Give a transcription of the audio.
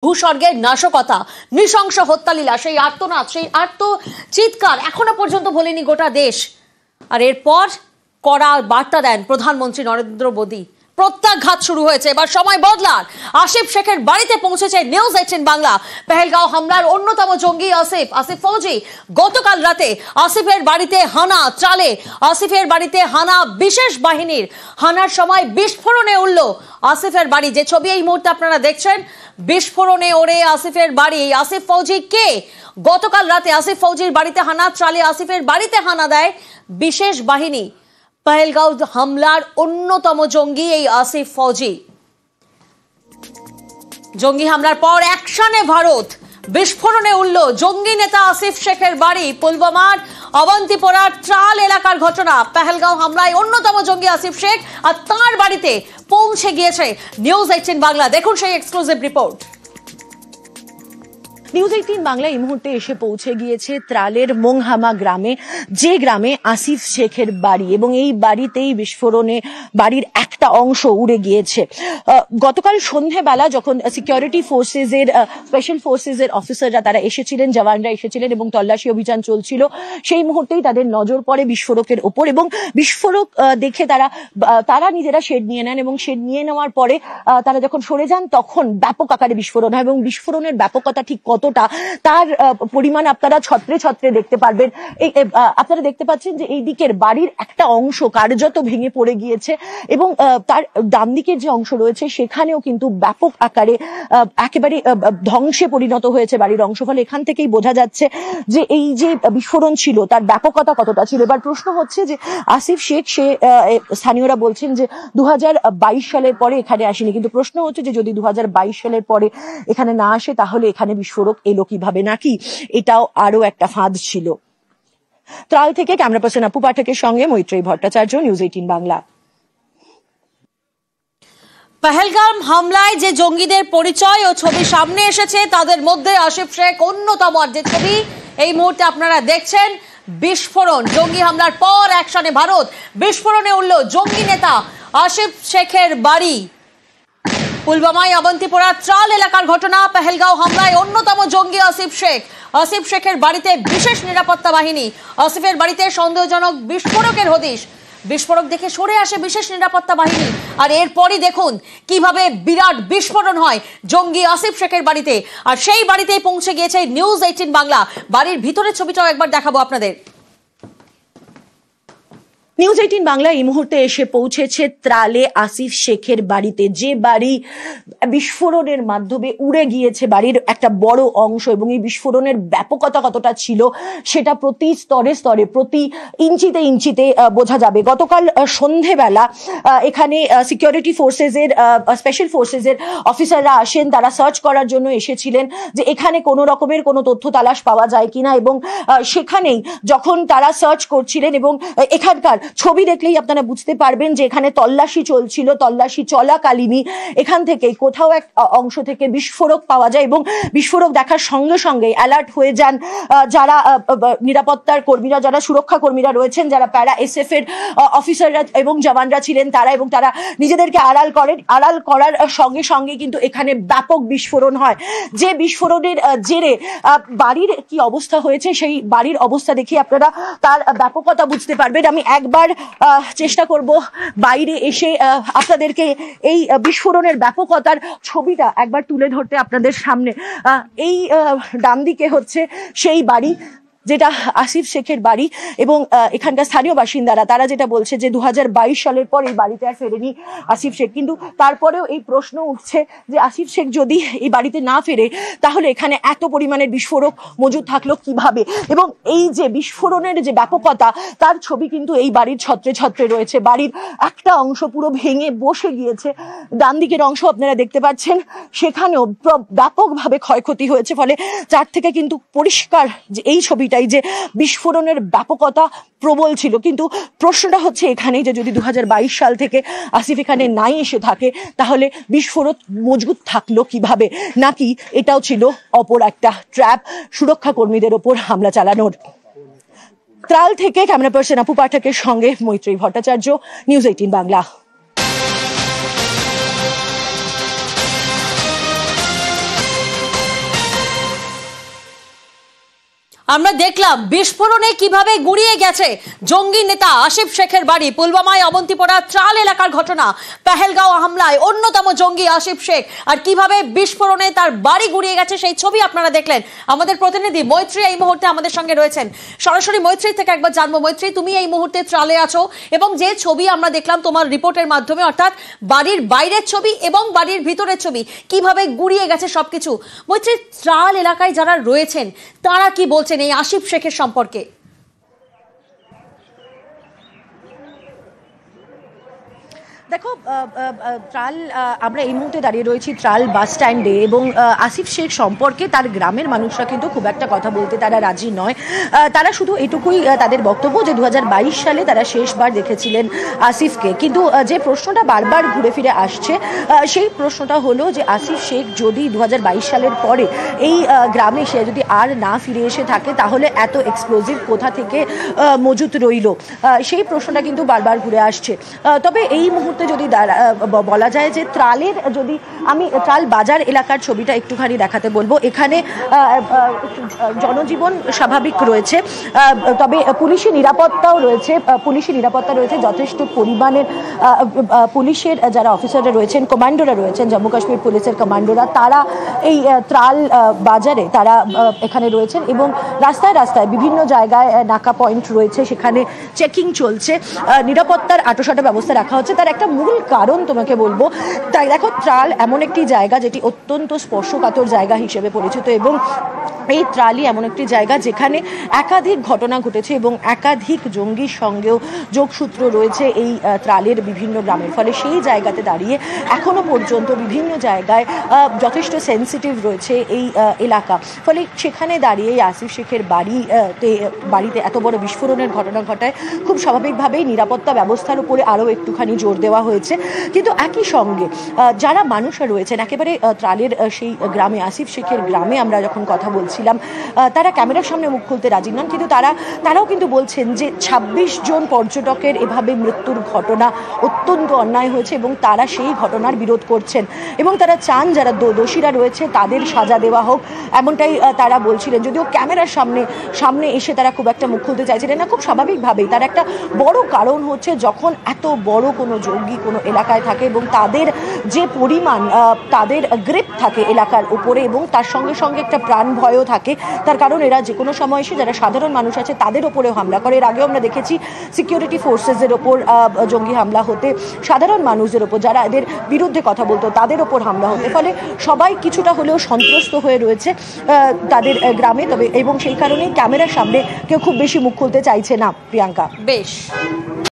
ভূস্বর্গের নাশকতা, নৃশংস হত্যালীলা, সেই আর্তনাদ, সেই চিৎকার এখনো পর্যন্ত ভোলেনি গোটা দেশ। আর এরপর কড়া বার্তা দেন প্রধানমন্ত্রী নরেন্দ্র মোদী। প্রত্যাঘাত শুরু হয়েছে, এবার সময় বদলার। আসিফ শেখের বাড়িতে পৌঁছেছে নিউজ 18 বাংলা। পেহেলগাঁও হামলার অন্যতম জঙ্গি আসিফ ফৌজি। গতকাল রাতে আসিফের বাড়িতে হানা চালে, আসিফের বাড়িতে হানা বিশেষ বাহিনীর। হানার সময় বিস্ফোরণে উঠল আসিফের বাড়ি। যে ছবি এই মুহূর্তে আপনারা দেখছেন, বিস্ফোরণে ওড়ে আসিফের বাড়ি। আসিফ ফৌজি কে? গতকাল রাতে আসিফ ফৌজির বাড়িতে হানা চালে, আসিফের বাড়িতে হানা দেয় বিশেষ বাহিনী। পেহেলগাঁও হামলার অন্যতম জঙ্গি এই আসিফ ফৌজি। জঙ্গি হামলার পর অ্যাকশনে ভারত। বিস্ফোরণে উঠল জঙ্গি নেতা আসিফ শেখের বাড়ি। পুলওয়ামার অবন্তিপোরার ট্রাল এলাকার ঘটনা। পেহেলগাঁও হামলায় অন্যতম জঙ্গি আসিফ শেখ আর তাঁর বাড়িতে পৌঁছে গিয়েছে নিউজ 18 বাংলা। দেখুন সেই এক্সক্লুসিভ রিপোর্ট। নিউজ 18 বাংলা এই মুহূর্তে এসে পৌঁছে গিয়েছে ত্রালের মোংহামা গ্রামে, যে গ্রামে আসিফ শেখের বাড়ি, এবং এই বাড়িতেই বিস্ফোরণে বাড়ির একটা অংশ উড়ে গিয়েছে। গতকাল সন্ধ্যেবেলা যখন সিকিউরিটি ফোর্সেস এর স্পেশাল ফোর্সেস এর অফিসাররা তারা এসেছিলেন, জওয়ানরা এসেছিলেন এবং তল্লাশি অভিযান চলছিল, সেই মুহূর্তেই তাদের নজর পড়ে বিস্ফোরকের ওপর, এবং বিস্ফোরক দেখে তারা নিজেরা শেড নিয়ে নেন, এবং শেড নিয়ে নেওয়ার পরে তারা যখন সরে যান তখন ব্যাপক আকারে বিস্ফোরণ হয়, এবং বিস্ফোরণের ব্যাপকতা ঠিক কতটা তার পরিমাণ আপনারা ছত্রে ছত্রে দেখতে পারবেন। আপনারা দেখতে পাচ্ছেন যে এই দিকের বাড়ির একটা অংশ কার্যত ভেঙে পড়ে গিয়েছে, এবং তার ডান দিকের যে অংশ রয়েছে সেখানেও কিন্তু ব্যাপক আকারে একেবারে ধ্বংসে পরিণত হয়েছে বাড়ির অংশ। ফলে এখান থেকেই বোঝা যাচ্ছে যে এই যে বিস্ফোরণ ছিল তার ব্যাপকতা কতটা ছিল। এবার প্রশ্ন হচ্ছে যে আসিফ শেখ, সে স্থানীয়রা বলছেন যে 2022 সালের পরে এখানে আসেনি, কিন্তু প্রশ্ন হচ্ছে যে যদি 2022 সালের পরে এখানে না আসে তাহলে এখানে বিস্ফোরক এলো কিভাবে, নাকি এটাও আরো একটা ফাঁদ ছিল। ত্রাল থেকে ক্যামেরা পার্সন আপু পাঠকের সঙ্গে মৈত্রেয়ী ভট্টাচার্য, নিউজ 18 বাংলা। পেহেলগাঁও হামলায় যে জঙ্গিদের পরিচয় ও ছবি সামনে এসেছে তাদের মধ্যে আসিফ শেখ অন্যতম। যে ছবি এই মুহূর্তে আপনারা দেখছেন, বিস্ফোরণ। জঙ্গি হামলার পর অ্যাকশনে ভারত। বিস্ফোরণে উঠল জঙ্গি নেতা আসিফ শেখের বাড়ি। পুলওয়ামায় অবন্তিপোরা ত্রাল এলাকার ঘটনা। পেহেলগাঁও হামলায় অন্যতম জঙ্গি আসিফ শেখ। আসিফ শেখের বাড়িতে বিশেষ নিরাপত্তা বাহিনী। আসিফের বাড়িতে সন্দেহজনক বিস্ফোরকের হদিশ। বিস্ফোরক দেখে সরে আসে বিশেষ নিরাপত্তা বাহিনী। আর এরপরই দেখুন কিভাবে বিরাট বিস্ফোরণ হয় জঙ্গি আসিফ শেখের বাড়িতে। আর সেই বাড়িতেই পৌঁছে গিয়েছে নিউজ 18 বাংলা। বাড়ির ভিতরের ছবিটাও একবার দেখাবো আপনাদের। নিউজ 18 বাংলা এই মুহূর্তে এসে পৌঁছেছে ত্রালে আসিফ শেখের বাড়িতে, যে বাড়ি বিস্ফোরণের মাধ্যমে উড়ে গিয়েছে বাড়ির একটা বড় অংশ, এবং এই বিস্ফোরণের ব্যাপকতা কতটা ছিল সেটা প্রতি স্তরে স্তরে, প্রতি ইঞ্চিতে ইঞ্চিতে বোঝা যাবে। গতকাল সন্ধেবেলা এখানে সিকিউরিটি ফোর্সেস এর স্পেশাল ফোর্সেস এর অফিসাররা আসেন, তারা সার্চ করার জন্য এসেছিলেন যে এখানে কোনো রকমের কোনো তথ্য তালাশ পাওয়া যায় কিনা, এবং সেখানেই যখন তারা সার্চ করছিলেন, এবং এখানকার ছবি দেখলেই আপনারা বুঝতে পারবেন যে এখানে তল্লাশি চলছিল। তল্লাশি চলাকালীনই এখান থেকে কোথাও এক অংশ থেকে বিস্ফোরক পাওয়া যায়, এবং বিস্ফোরক দেখার সঙ্গে সঙ্গে অ্যালার্ট হয়ে যান যারা নিরাপত্তার কর্মীরা, যারা সুরক্ষা কর্মীরা রয়েছেন, যারা প্যারা এসএফ এর অফিসাররা এবং জওয়ানরা ছিলেন তারা, এবং তারা নিজেদেরকে আড়াল করেন। আড়াল করার সঙ্গে সঙ্গে কিন্তু এখানে ব্যাপক বিস্ফোরণ হয়। যে বিস্ফোরণের জেরে বাড়ির কি অবস্থা হয়েছে, সেই বাড়ির অবস্থা দেখে আপনারা তার ব্যাপকতা বুঝতে পারবেন। আমি একবার চেষ্টা করব বাইরে এসে আপনাদেরকে এই বিস্ফোরণের ব্যাপকতার ছবিটা একবার তুলে ধরতে আপনাদের সামনে। এই ডান দিকে হচ্ছে সেই বাড়ি যেটা আসিফ শেখের বাড়ি, এবং এখানকার স্থানীয় বাসিন্দারা তারা যেটা বলছে যে 2022 সালের পর এই বাড়িতে আর ফেরেনি আসিফ শেখ। কিন্তু তারপরেও এই প্রশ্ন উঠছে যে আসিফ শেখ যদি এই বাড়িতে না ফেরে তাহলে এখানে এত পরিমাণের বিস্ফোরক মজুদ থাকলো কিভাবে, এবং এই যে বিস্ফোরণের যে ব্যাপকতা তার ছবি কিন্তু এই বাড়ির ছত্রে ছত্রে রয়েছে। বাড়ির একটা অংশ পুরো ভেঙে বসে গিয়েছে, ডান দিকের অংশ আপনারা দেখতে পাচ্ছেন, সেখানেও ব্যাপকভাবে ক্ষয়ক্ষতি হয়েছে। ফলে চার থেকে কিন্তু পরিষ্কার যে এই ছবিটাই যে বিস্ফোরণের ব্যাপকতা প্রবল ছিল। কিন্তু প্রশ্নটা হচ্ছে এখানেই যে যদি 2022 সাল থেকে আসিফ এখানে নাই এসে থাকে তাহলে বিস্ফোরক মজবুত থাকলো কিভাবে, নাকি এটাও ছিল অপর একটা ট্র্যাপ সুরক্ষা কর্মীদের ওপর হামলা চালানোর। ত্রাল থেকে ক্যামেরা পার্সন আপু পাঠকের সঙ্গে মৈত্রেয়ী ভট্টাচার্য, নিউজ 18 বাংলা। আমরা দেখলাম বিস্ফোরণে কিভাবে গুড়িয়ে গেছে জঙ্গি নেতা আসিফ শেখের বাড়ি। পুলওয়ামায় অবন্তিপোরা ত্রাল এলাকার ঘটনা, পেহেলগাঁও হামলায় অন্যতম জঙ্গি আসিফ শেখ, আর কিভাবে বিস্ফোরণে তার বাড়ি গুড়িয়ে গেছে সেই ছবি আপনারা দেখলেন। আমাদের প্রতিনিধি মৈত্রী এই মুহূর্তে আমাদের সঙ্গে রয়েছেন। সরাসরি মৈত্রী থেকে একবার জানবো, মৈত্রী তুমি এই মুহূর্তে ত্রালে আছো এবং যে ছবি আমরা দেখলাম তোমার রিপোর্টের মাধ্যমে, অর্থাৎ বাড়ির বাইরের ছবি এবং বাড়ির ভিতরের ছবি, কিভাবে গুড়িয়ে গেছে সবকিছু। মৈত্রী, ত্রাল এলাকায় যারা রয়েছেন তারা কি বলছেন এই আসিফ শেখের সম্পর্কে? দেখো, ত্রাল, আমরা এই মুহূর্তে দাঁড়িয়ে রয়েছি ত্রাল বাস স্ট্যান্ডে এবং আসিফ শেখ সম্পর্কে তার গ্রামের মানুষরা কিন্তু খুব একটা কথা বলতে তারা রাজি নয়। তারা শুধু এটুকুই তাদের বক্তব্য যে 2022 সালে তারা শেষবার দেখেছিলেন আসিফকে। কিন্তু যে প্রশ্নটা বারবার ঘুরে ফিরে আসছে সেই প্রশ্নটা হলো যে আসিফ শেখ যদি 2022 সালের পরে এই গ্রামে সে যদি আর না ফিরে এসে থাকে তাহলে এত এক্সপ্লোজিভ কোথা থেকে মজুত রইল, সেই প্রশ্নটা কিন্তু বারবার ঘুরে আসছে। তবে এই মুহূর্তে যদি বলা যায় যে ত্রালের, যদি আমি ত্রাল বাজার এলাকার ছবিটা একটুখানি দেখাতে বলবো, এখানে জনজীবন স্বাভাবিক রয়েছে, তবে পুলিশি নিরাপত্তাও রয়েছে। পুলিশি নিরাপত্তা রয়েছে যথেষ্ট পরিমাণের। পুলিশের যারা অফিসাররা রয়েছেন, কমান্ডোরা রয়েছেন, জম্মু কাশ্মীর পুলিশের কমান্ডোরা, তারা এই ত্রাল বাজারে তারা এখানে রয়েছেন এবং রাস্তায় রাস্তায় বিভিন্ন জায়গায় নাকা পয়েন্ট রয়েছে, সেখানে চেকিং চলছে, নিরাপত্তার আঁটোসাঁটো ব্যবস্থা রাখা হচ্ছে। তার একটা মূল কারণ তোমাকে বলবো, তাই দেখো ত্রাল এমন একটি জায়গা যেটি অত্যন্ত স্পর্শকাতর জায়গা হিসেবে পরিচিত এবং এই ত্রালই এমন একটি জায়গা যেখানে একাধিক ঘটনা ঘটেছে এবং একাধিক জঙ্গির সঙ্গেও যোগসূত্র রয়েছে এই ত্রালের বিভিন্ন গ্রামের। ফলে সেই জায়গাতে দাঁড়িয়ে এখনো পর্যন্ত বিভিন্ন জায়গায় যথেষ্ট সেন্সিটিভ রয়েছে এই এলাকা। ফলে সেখানে দাঁড়িয়ে আসিফ শেখের বাড়িতে এত বড় বিস্ফোরণের ঘটনা ঘটায় খুব স্বাভাবিকভাবেই নিরাপত্তা ব্যবস্থার উপরে আরও একটুখানি জোর দেওয়া হয়েছে। কিন্তু একই সঙ্গে যারা মানুষরা রয়েছেন একেবারে ত্রালের সেই গ্রামে, আসিফ শেখের গ্রামে আমরা যখন কথা বলছিলাম, তারা ক্যামেরার সামনে মুখ খুলতে রাজি নন, কিন্তু তারাও কিন্তু বলছেন যে 26 জন পর্যটকের এভাবে মৃত্যুর ঘটনা অত্যন্ত অন্যায় হয়েছে এবং তারা সেই ঘটনার বিরোধ করছেন এবং তারা চান যারা দোষীরা রয়েছে তাদের সাজা দেওয়া হোক, এমনটাই তারা বলছিলেন। যদিও ক্যামেরার সামনে এসে তারা খুব একটা মুখ খুলতে চাইছিলেন না। খুব স্বাভাবিকভাবেই তার একটা বড় কারণ হচ্ছে যখন এত বড় কোনো জঙ্গি কোনো এলাকায় থাকে এবং তাদের যে পরিমাণ, তাদের গ্রিপ থাকে এলাকার উপরে এবং তার সঙ্গে সঙ্গে একটা প্রাণ ভয়ও থাকে, তার কারণ এরা যে কোনো সময় এসে যারা সাধারণ মানুষ আছে তাদের ওপরেও হামলা করে। এর আগেও আমরা দেখেছি সিকিউরিটি ফোর্সেসের ওপর জঙ্গি হামলা হতে, সাধারণ মানুষদের ওপর যারা এদের বিরুদ্ধে কথা বলতো তাদের ওপর হামলা হতে। ফলে সবাই কিছুটা হলেও সন্ত্রস্ত হয়ে রয়েছে তাদের গ্রামে, তবে এবং সেই কারণেই ক্যামেরার সামনে কেউ খুব বেশি মুখ খুলতে চাইছে না। প্রিয়াঙ্কা, বেশ।